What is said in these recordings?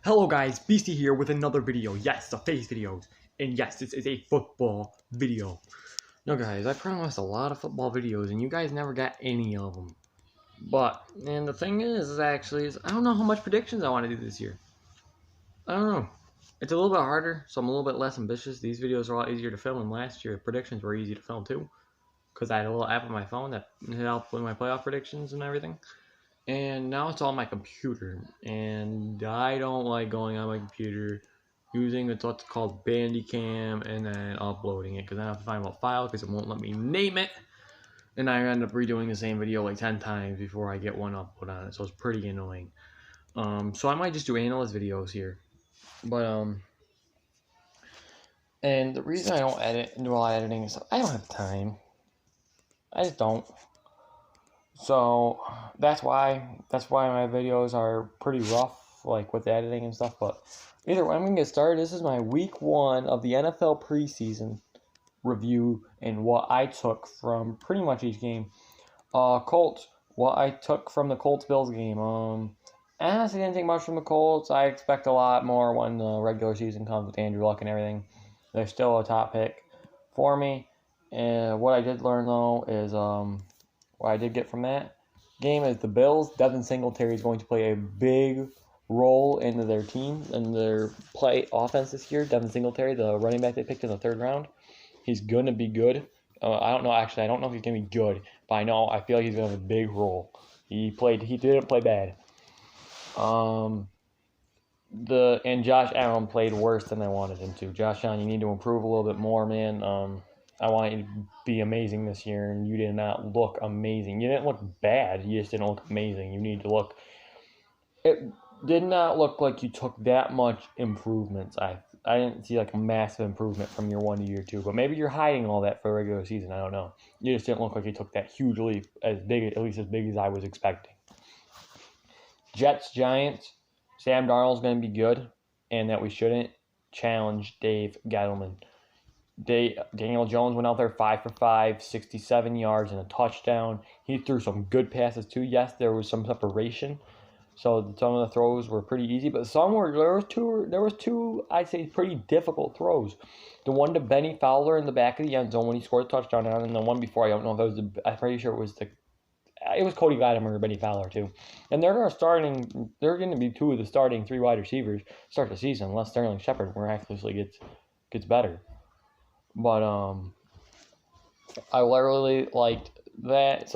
Hello guys, Beastie here with another video. Yes, a face video. And yes, this is a football video. No guys, I promised a lot of football videos and you guys never got any of them. And the thing is I don't know how much predictions I want to do this year. I don't know. It's a little bit harder, so I'm a little bit less ambitious. These videos are a lot easier to film, and last year predictions were easy to film too. Because I had a little app on my phone that helped with my playoff predictions and everything. And now it's on my computer, and I don't like going on my computer using what's called Bandicam and then uploading it, because I have to find what file because it won't let me name it, and I end up redoing the same video like 10 times before I get one upload on it, so it's pretty annoying. So I might just do analyst videos here, and the reason I don't do a lot of editing is I don't have time. I just don't. So that's why my videos are pretty rough, like with the editing and stuff. But either way, I'm gonna get started. This is my week 1 of the NFL preseason review and what I took from pretty much each game. Colts, what I took from the Colts-Bills game. I honestly didn't take much from the Colts. I expect a lot more when the regular season comes with Andrew Luck and everything. They're still a top pick for me. And what I did learn though is what I did get from that game is the Bills, Devin Singletary is going to play a big role into their team and their play offense this year. Devin Singletary, the running back they picked in the 3rd round, he's going to be good. I don't know if he's going to be good, but I feel like he's going to have a big role. He didn't play bad. And Josh Allen played worse than I wanted him to. Josh Allen, you need to improve a little bit more, man. I want you to be amazing this year, and you did not look amazing. You didn't look bad. You just didn't look amazing. You need to look. It did not look like you took that much improvements. I didn't see like a massive improvement from year 1 to year 2, but maybe you're hiding all that for regular season. I don't know. You just didn't look like you took that huge leap, at least as big as I was expecting. Jets, Giants, Sam Darnold's going to be good, and that we shouldn't challenge Dave Gettleman. Daniel Jones went out there 5 for 5, 67 yards and a touchdown. He threw some good passes too. Yes, there was some separation, so some of the throws were pretty easy, but there was two I'd say pretty difficult throws. The one to Benny Fowler in the back of the end zone when he scored a touchdown, and the one before, I don't know if it was I'm pretty sure it was Cody Latimer or Benny Fowler too. And they're going to be 2 of the starting 3 wide receivers start the season unless Sterling Shepard miraculously gets better. But I really liked that.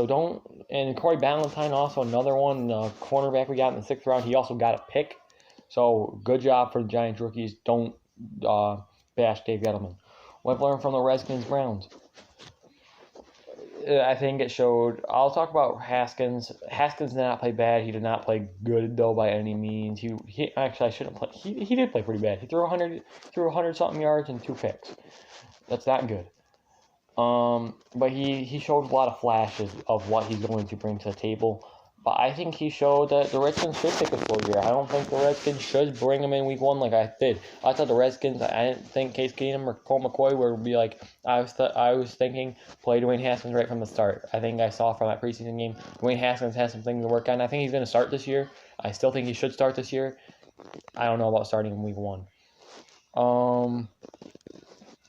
And Corey Ballantyne, also another one, cornerback we got in the 6th round. He also got a pick. So good job for the Giants rookies. Don't bash Dave Gettleman. What I've learned from the Redskins-Browns. I think it showed. I'll talk about Haskins. Haskins did not play bad. He did not play good though by any means. I shouldn't play. He did play pretty bad. He threw 100 something yards and 2 picks. That's not good. But he showed a lot of flashes of what he's going to bring to the table. But I think he showed that the Redskins should take a slow year. I don't think the Redskins should bring him in week 1 like I did. I thought the Redskins, I didn't think Case Keenum or Colt McCoy would be like, I was thinking, play Dwayne Haskins right from the start. I think I saw from that preseason game, Dwayne Haskins has some things to work on. I think he's going to start this year. I still think he should start this year. I don't know about starting in week 1.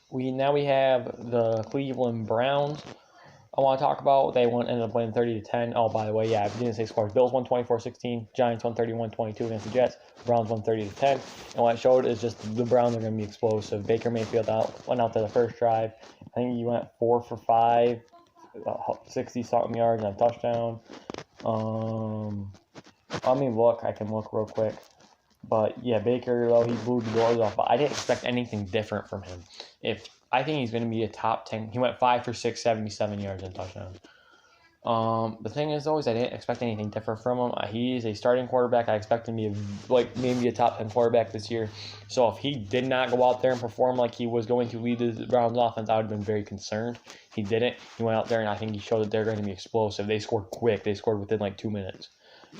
We have the Cleveland Browns. I want to talk about. They ended up winning 30-10. Oh, by the way, I didn't say scores. Bills won 24-16. Giants won 31-22 against the Jets. Browns won 30-10. And what it showed is just the Browns are going to be explosive. Baker Mayfield went out to the first drive. I think he went 4 for 5, 60-something yards and a touchdown. I can look real quick. But yeah, Baker, though, he blew the doors off. But I didn't expect anything different from him. I think he's going to be a top 10. He went 5 for 6, 77 yards and touchdown. The thing is, though, I didn't expect anything different from him. He's a starting quarterback. I expect him to be maybe a top 10 quarterback this year. So if he did not go out there and perform like he was going to lead the Browns offense, I would have been very concerned. He didn't. He went out there, and I think he showed that they're going to be explosive. They scored quick. They scored within 2 minutes.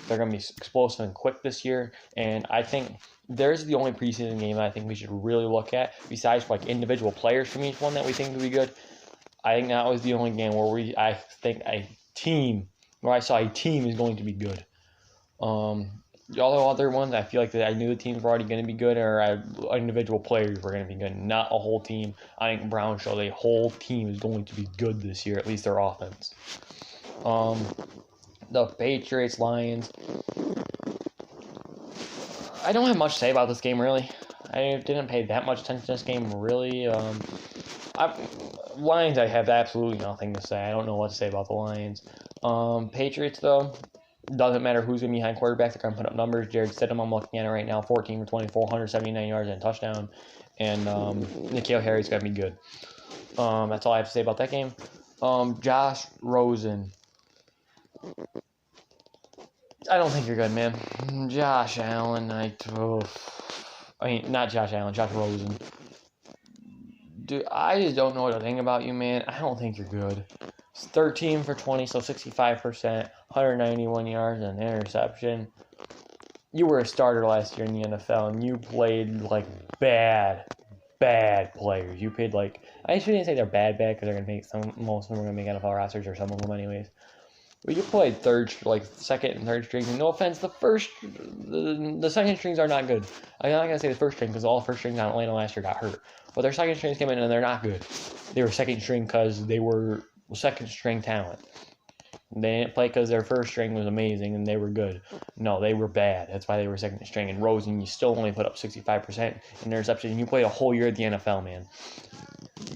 They're going to be explosive and quick this year, and I think there's the only preseason game I think we should really look at, besides individual players from each one that we think would be good. I think that was the only game where I saw a team is going to be good. All the other ones, I feel like that I knew the teams were already going to be good, or individual players were going to be good, not a whole team. I think Brown showed a whole team is going to be good this year, at least their offense. The Patriots, Lions. I don't have much to say about this game, really. I didn't pay that much attention to this game, really. Lions, I have absolutely nothing to say. I don't know what to say about the Lions. Patriots, though, doesn't matter who's going to be behind quarterback. They're going to put up numbers. Jared Stidham, I'm looking at it right now, 14 for 24, 179 yards and a touchdown. And N'Keal Harry's going to be good. That's all I have to say about that game. Josh Rosen. I don't think you're good, man. Josh Allen, not Josh Allen, Josh Rosen. Dude, I just don't know what to think about you, man. I don't think you're good. It's 13 for 20, so 65%, 191 yards and an interception. You were a starter last year in the NFL, and you played like bad players. You played like, I shouldn't say they're bad because they're gonna make most of them are gonna make NFL rosters, or some of them anyways. But you played second and third strings. And no offense, the second strings are not good. I'm not gonna say the first string because all the first strings on Atlanta last year got hurt. But their second strings came in and they're not good. They were second string because they were second string talent. They didn't play because their first string was amazing and they were good. No, they were bad. That's why they were second string. And Rosen, you still only put up 65% in interception. And you played a whole year at the NFL, man.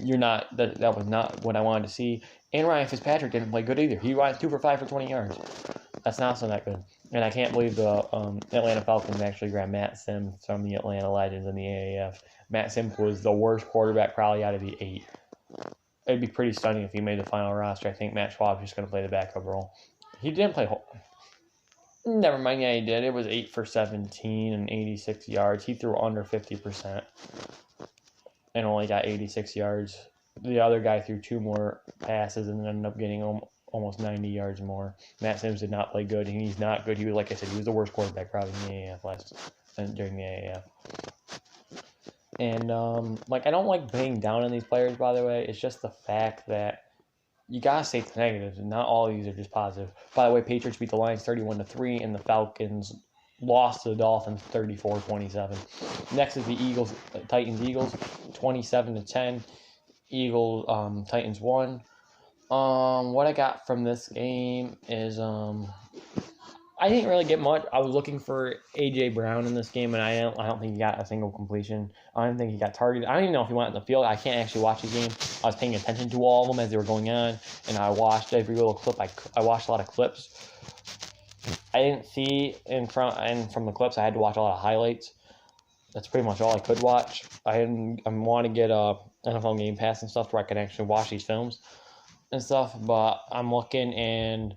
You're not. That was not what I wanted to see. And Ryan Fitzpatrick didn't play good either. He went 2 for 5 for 20 yards. That's not so that good. And I can't believe the Atlanta Falcons actually grabbed Matt Sims from the Atlanta Legends in the AAF. Matt Sims was the worst quarterback probably out of the 8. It'd be pretty stunning if he made the final roster. I think Matt Schwab's just going to play the backup role. He didn't play whole. Never mind, yeah, he did. It was 8 for 17 and 86 yards. He threw under 50% and only got 86 yards. The other guy threw 2 more passes and ended up getting almost 90 yards more. Matt Sims did not play good, and he's not good. He was, like I said, he was the worst quarterback probably in the AAF during the AAF. And, I don't like putting down on these players, by the way. It's just the fact that you gotta say the negatives, and not all of these are just positive. By the way, Patriots beat the Lions 31-3, and the Falcons lost to the Dolphins 34-27. Next is the Titans-Eagles, 27-10. Titans won. What I got from this game is, I didn't really get much. I was looking for A.J. Brown in this game, and I don't think he got a single completion. I don't think he got targeted. I don't even know if he went on the field. I can't actually watch the game. I was paying attention to all of them as they were going on, and I watched every little clip. I watched a lot of clips. I didn't see from the clips. I had to watch a lot of highlights. That's pretty much all I could watch. I want to get NFL Game Pass and stuff where I can actually watch these films and stuff, but I'm looking, and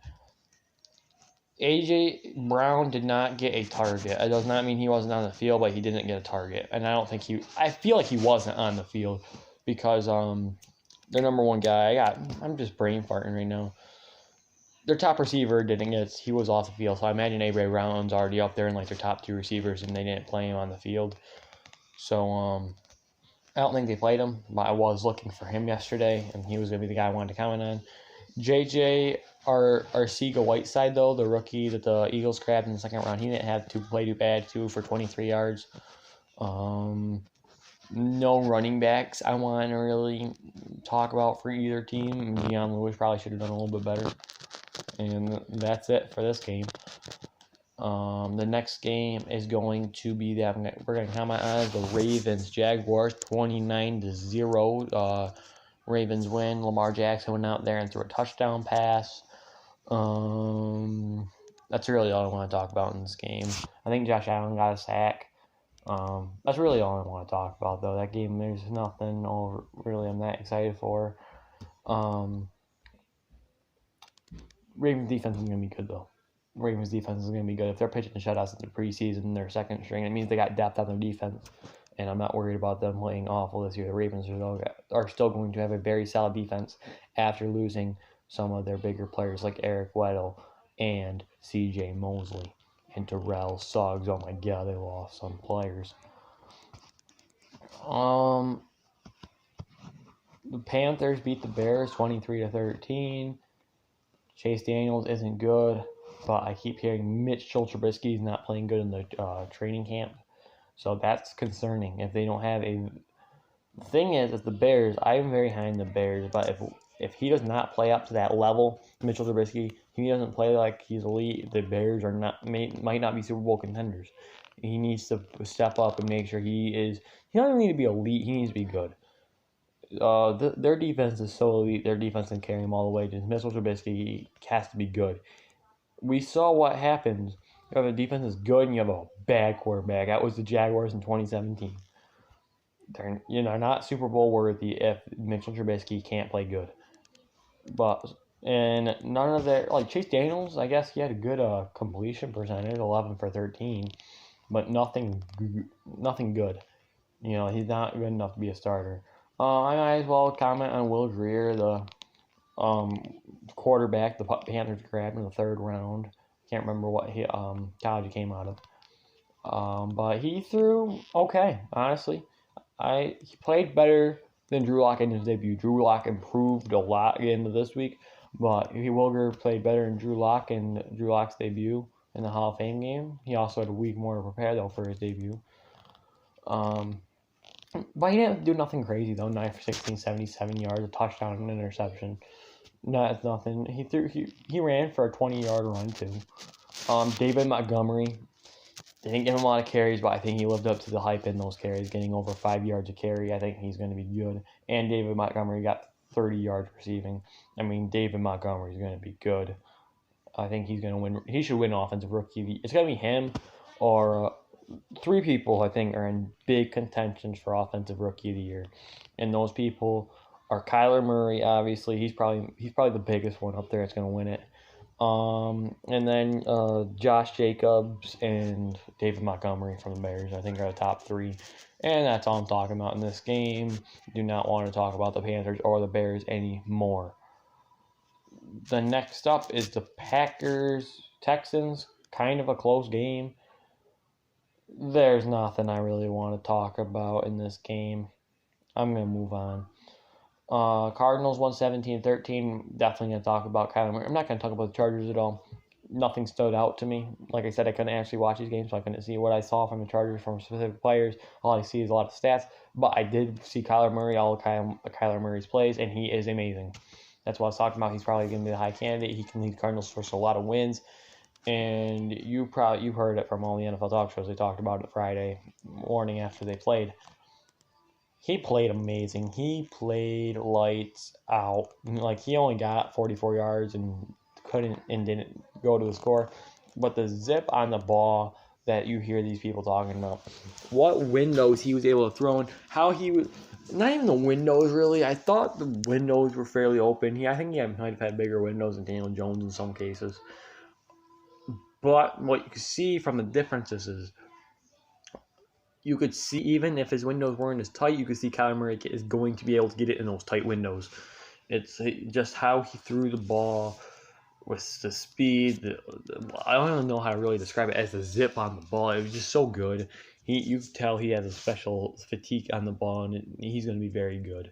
A.J. Brown did not get a target. It does not mean he wasn't on the field, but he didn't get a target. And I feel like he wasn't on the field because their number one guy, I'm just brain farting right now. Their top receiver he was off the field. So I imagine A.J. Brown's already up there in their top 2 receivers, and they didn't play him on the field. So I don't think they played him, but I was looking for him yesterday, and he was going to be the guy I wanted to comment on. J.J. Arcega-Whiteside, though, the rookie that the Eagles grabbed in the second round, he didn't have to play too bad, 2 for 23 yards. No running backs I want to really talk about for either team. Deion Lewis probably should have done a little bit better. And that's it for this game. The next game is going to be we're going to comment on the Ravens-Jaguars 29-0. Ravens win. Lamar Jackson went out there and threw a touchdown pass. That's really all I want to talk about in this game. I think Josh Allen got a sack. That's really all I want to talk about, though. That game, there's nothing really I'm that excited for. Ravens defense is going to be good, though. Ravens defense is going to be good. If they're pitching the shutouts in the preseason, their second string, it means they got depth on their defense. And I'm not worried about them playing awful this year. The Ravens are still going to have a very solid defense after losing some of their bigger players like Eric Weddle and C.J. Mosley and Terrell Suggs. Oh my God, they lost some players. The Panthers beat the Bears 23-13. Chase Daniels isn't good. but I keep hearing Mitchell Trubisky is not playing good in the training camp. So that's concerning. If they don't have a... The thing is the Bears, I'm very high in the Bears, but if he does not play up to that level, Mitchell Trubisky, he doesn't play like he's elite, the Bears are might not be Super Bowl contenders. He needs to step up and make sure he is... He doesn't need to be elite, he needs to be good. Their defense is so elite, their defense can carry him all the way. Just Mitchell Trubisky has to be good. We saw what happens. You have a defense is good and you have a bad quarterback. That was the Jaguars in 2017. They're not Super Bowl worthy if Mitchell Trubisky can't play good. And none of their, like Chase Daniels, I guess he had a good completion percentage, 11 for 13, but nothing good. He's not good enough to be a starter. I might as well comment on Will Grier, the quarterback the Panthers grabbed in the 3rd round. Can't remember what college he came out of. But he threw okay, honestly. He played better than Drew Lock in his debut. Drew Lock improved a lot into this week, but Will Grier played better than Drew Lock in Drew Lock's debut in the Hall of Fame game. He also had a week more to prepare, though, for his debut. But he didn't do nothing crazy, though. 9 for 16, 77 yards, a touchdown, and an interception. That's nothing. He ran for a 20-yard run, too. David Montgomery, they didn't give him a lot of carries, but I think he lived up to the hype in those carries, getting over 5 yards a carry. I think he's going to be good. And David Montgomery got 30 yards receiving. I mean, David Montgomery is going to be good. I think he's going to win. He should win Offensive Rookie. It's going to be him or 3 people, I think, are in big contentions for Offensive Rookie of the Year. And those people are Kyler Murray, obviously. He's probably the biggest one up there that's going to win it. And then Josh Jacobs and David Montgomery from the Bears, I think, are the top 3. And that's all I'm talking about in this game. Do not want to talk about the Panthers or the Bears anymore. The next up is the Packers-Texans, kind of a close game. There's nothing I really want to talk about in this game. I'm going to move on. Cardinals 117-13. Definitely going to talk about Kyler Murray. I'm not going to talk about the Chargers at all. Nothing stood out to me. Like I said, I couldn't actually watch these games, so I couldn't see what I saw from the Chargers from specific players. All I see is a lot of stats. But I did see Kyler Murray, all of Kyler Murray's plays, and he is amazing. That's what I was talking about. He's probably going to be the high candidate. He can lead Cardinals for a lot of wins. And you heard it from all the NFL talk shows. They talked about it Friday morning after they played. He played amazing. He played lights out. Like, he only got 44 yards and didn't go to the score. But the zip on the ball that you hear these people talking about, what windows he was able to throw in, how he was, not even the windows really. I thought the windows were fairly open. I think he might have had bigger windows than Daniel Jones in some cases. But what you can see from the differences is, you could see, even if his windows weren't as tight, you could see Kyler Murray is going to be able to get it in those tight windows. It's just how he threw the ball with the speed. I don't even know how to really describe it as the zip on the ball. It was just so good. You could tell he has a special fatigue on the ball, and he's going to be very good.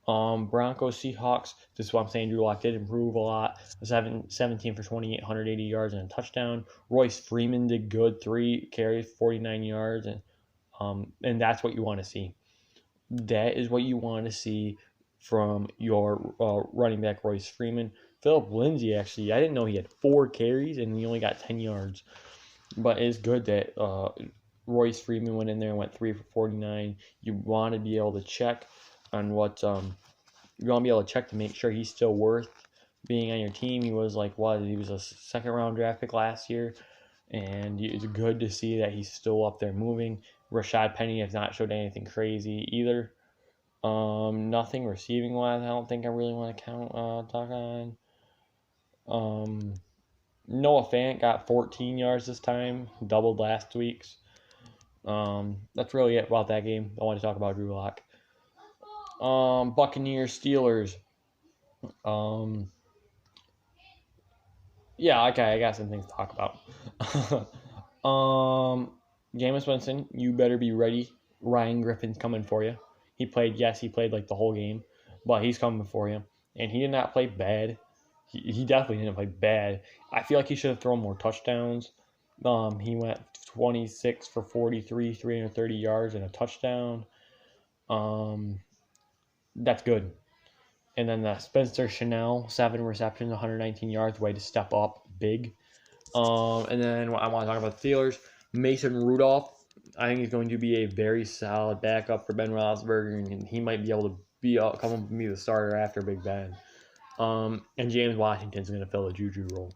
Broncos, Seahawks, this is what I'm saying. Drew Lock did improve a lot. 17 for 28, 180 yards and a touchdown. Royce Freeman did good, 3 carries, 49 yards, and that's what you want to see. That is what you want to see from your running back, Royce Freeman. Philip Lindsay, actually, I didn't know he had 4 carries and he only got 10 yards. But it's good that Royce Freeman went in there and went 3 for 49. You want to be able to check on what you want to be able to check to make sure he's still worth being on your team. He was he was a second-round draft pick last year, and it's good to see that he's still up there moving. Rashad Penny has not showed anything crazy either. Nothing receiving-wise I don't think I really want to talk on. Noah Fant got 14 yards this time, doubled last week's. That's really it about that game. I want to talk about Drew Lock. Buccaneers, Steelers. Yeah, okay, I got some things to talk about. Jameis Winston, you better be ready. Ryan Griffin's coming for you. He played like the whole game, but he's coming for you. And he did not play bad. He definitely didn't play bad. I feel like he should have thrown more touchdowns. He went 26 for 43, 330 yards and a touchdown. That's good. And then Spencer Chanel, 7 receptions, 119 yards, way to step up big. And then I want to talk about the Steelers. Mason Rudolph, I think he's going to be a very solid backup for Ben Roethlisberger, and he might be able to come up and be the starter after Big Ben. And James Washington's going to fill the Juju role.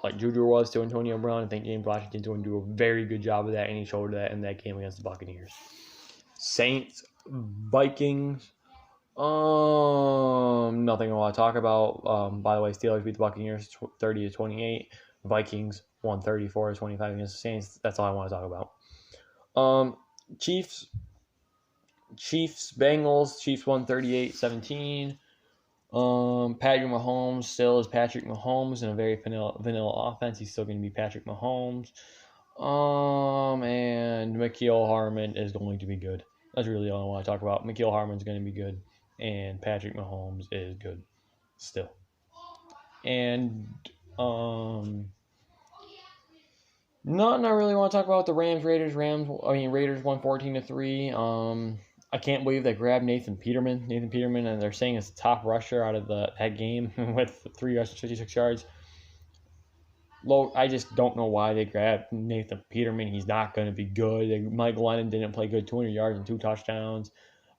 Like Juju was to Antonio Brown, I think James Washington's going to do a very good job of that, and he showed that in that game against the Buccaneers. Saints, Vikings. Nothing I want to talk about. By the way, Steelers beat the Buccaneers 30-28. Vikings won 34-25 against the Saints. That's all I want to talk about. Chiefs, Bengals. Chiefs won 38-17. Patrick Mahomes still is Patrick Mahomes in a very vanilla offense. He's still going to be Patrick Mahomes. And Mecole Hardman is going to be good. That's really all I want to talk about. Mecole Hardman's going to be good, and Patrick Mahomes is good still. And nothing I really want to talk about the Rams. Raiders won 14-3. I can't believe they grabbed Nathan Peterman, and they're saying it's the top rusher out of that game with 3 rushes, 56 yards. I just don't know why they grabbed Nathan Peterman. He's not going to be good. Mike Glennon didn't play good, 200 yards and 2 touchdowns.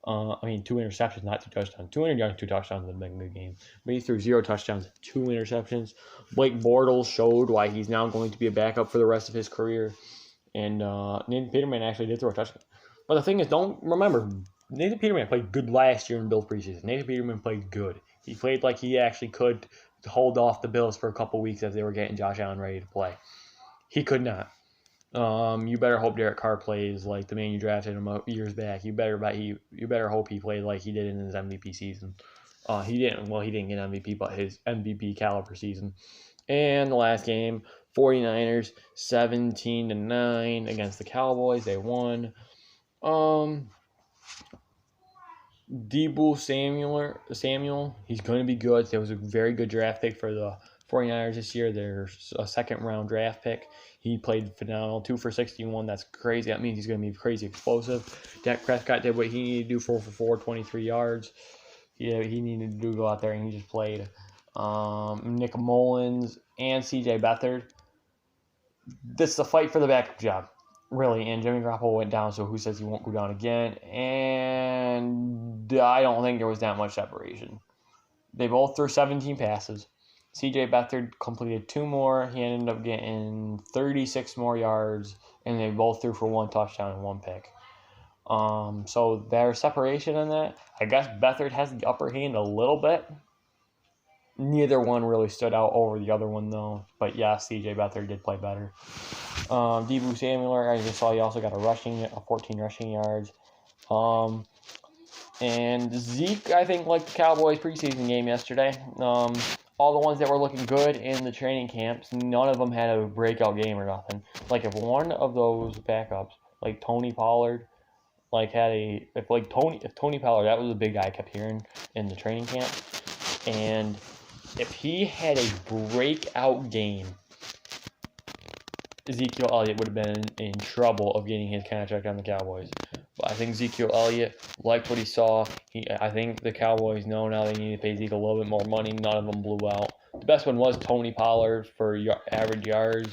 2 interceptions, not 2 touchdowns. 200 yards, 2 touchdowns would have been a good game. But he threw 0 touchdowns, 2 interceptions. Blake Bortles showed why he's now going to be a backup for the rest of his career. And Nathan Peterman actually did throw a touchdown. But the thing is, don't remember, Nathan Peterman played good last year in Bills preseason. Nathan Peterman played good. He played like he actually could hold off the Bills for a couple weeks as they were getting Josh Allen ready to play. He could not. You better hope Derek Carr plays like the man you drafted him years back. You better hope he played like he did in his MVP season. He didn't get MVP, but his MVP caliber season. And the last game, 49ers 17-9 against the Cowboys. They won. Deebo Samuel, he's going to be good. There was a very good draft pick for the 49ers this year. There's a second-round draft pick. He played phenomenal, 2 for 61. That's crazy. That means he's going to be crazy explosive. Dak Prescott did what he needed to do, 4 for 4, 23 yards. Yeah, he needed to go out there, and he just played. Nick Mullins and C.J. Beathard. This is a fight for the backup job. Really, and Jimmy Garoppolo went down, so who says he won't go down again? And I don't think there was that much separation. They both threw 17 passes. C.J. Beathard completed 2 more. He ended up getting 36 more yards, and they both threw for 1 touchdown and 1 pick. So there's separation in that. I guess Beathard has the upper hand a little bit. Neither one really stood out over the other one, though. But yeah, C.J. Beathard did play better. Deebo Samuel, I just saw he also got a 14 rushing yards. And Zeke, I think, liked the Cowboys preseason game yesterday. All the ones that were looking good in the training camps, none of them had a breakout game or nothing. Like if one of those backups, like Tony Pollard, if Tony Pollard, that was a big guy I kept hearing in the training camp, and if he had a breakout game, Ezekiel Elliott would have been in trouble of getting his contract on the Cowboys. But I think Ezekiel Elliott liked what he saw. I think the Cowboys know now they need to pay Zeke a little bit more money. None of them blew out. The best one was Tony Pollard for average yards.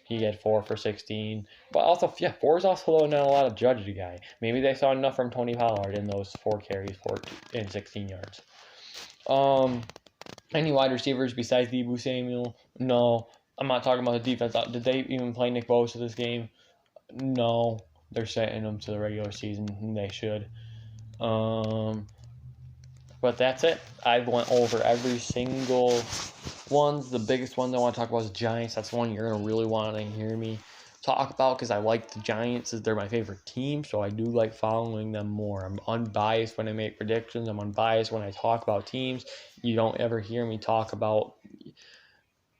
He had 4 for 16. But also, 4 is also not a lot of judge the guy. Maybe they saw enough from Tony Pollard in those 4 carries, 16 yards. Any wide receivers besides Deebo Samuel? No. I'm not talking about the defense. Did they even play Nick Bosa this game? No. They're setting them to the regular season, and they should. But that's it. I went over every single one. The biggest one that I want to talk about is Giants. That's the one you're going to really want to hear me talk about because I like the Giants. They're my favorite team, so I do like following them more. I'm unbiased when I make predictions. I'm unbiased when I talk about teams. You don't ever hear me talk about,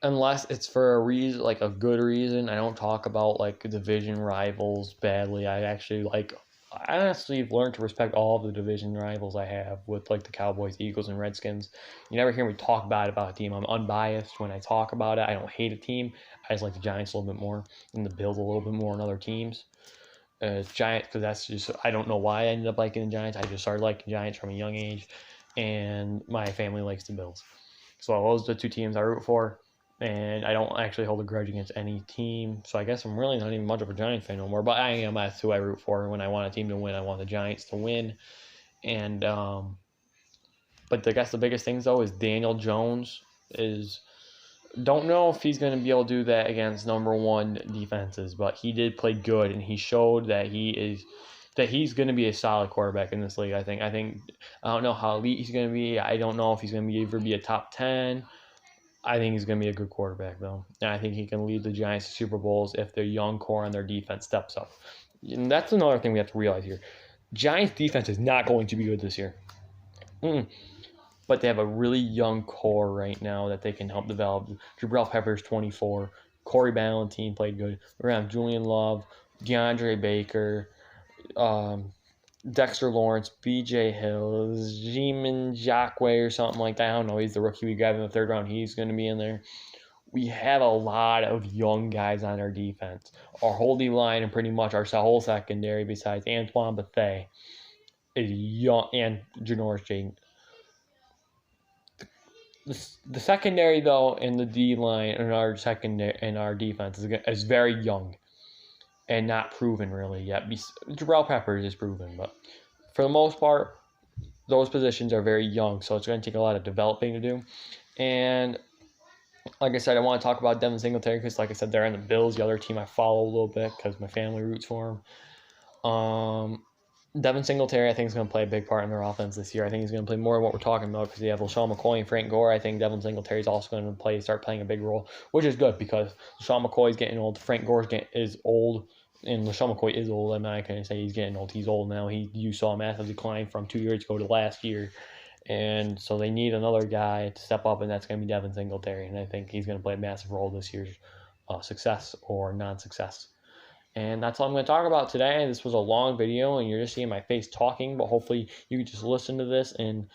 unless it's for a reason, like a good reason. I don't talk about like division rivals badly. I actually like I honestly have learned to respect all of the division rivals I have with like the Cowboys, Eagles, and Redskins. You never hear me talk bad about a team. I'm unbiased when I talk about it. I don't hate a team. I just like the Giants a little bit more and the Bills a little bit more than other teams. Giants, because that's just, I don't know why I ended up liking the Giants. I just started liking Giants from a young age, and my family likes the Bills. So those are the two teams I root for, and I don't actually hold a grudge against any team. So I guess I'm really not even much of a Giants fan no more, but I am. That's who I root for. When I want a team to win, I want the Giants to win. And but I guess the biggest things though is Daniel Jones is. Don't know if he's going to be able to do that against number one defenses, but he did play good, and he showed that he's going to be a solid quarterback in this league. I think I don't know how elite he's going to be. I don't know if he's going to be a top 10. I think he's going to be a good quarterback though, and I think he can lead the Giants to Super Bowls if their young core on their defense steps up. And that's another thing we have to realize here. Giants defense is not going to be good this year. But they have a really young core right now that they can help develop. Jabril Peppers, 24. Corey Ballentine played good. We're going to have Julian Love, DeAndre Baker, Dexter Lawrence, B.J. Hill, Zeman Jacque or something like that. I don't know. He's the rookie we got in the third round. He's going to be in there. We have a lot of young guys on our defense. Our holding line and pretty much our whole secondary, besides Antoine Bethea, is young, and Janoris Jaden. The secondary though, and the D line and our secondary and our defense is very young and not proven really yet. Jabril Peppers is proven, but for the most part, those positions are very young, so it's going to take a lot of developing to do. And like I said, I want to talk about Devin Singletary because, like I said, they're in the Bills, the other team I follow a little bit because my family roots for them. Devin Singletary, I think, is going to play a big part in their offense this year. I think he's going to play more of what we're talking about because they have LaShawn McCoy and Frank Gore. I think Devin Singletary is also going to start playing a big role, which is good because LaShawn McCoy is getting old. Frank Gore is old, and LaShawn McCoy is old. I'm not going to say he's getting old. He's old now. You saw a massive decline from 2 years ago to last year. And so they need another guy to step up, and that's going to be Devin Singletary. And I think he's going to play a massive role this year's success or non-success. And that's all I'm going to talk about today. This was a long video, and you're just seeing my face talking, but hopefully you can just listen to this and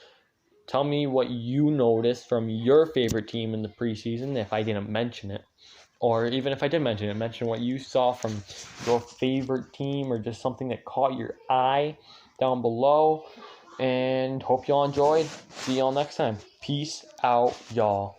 tell me what you noticed from your favorite team in the preseason if I didn't mention it. Or even if I did mention it, mention what you saw from your favorite team or just something that caught your eye down below. And hope y'all enjoyed. See y'all next time. Peace out, y'all.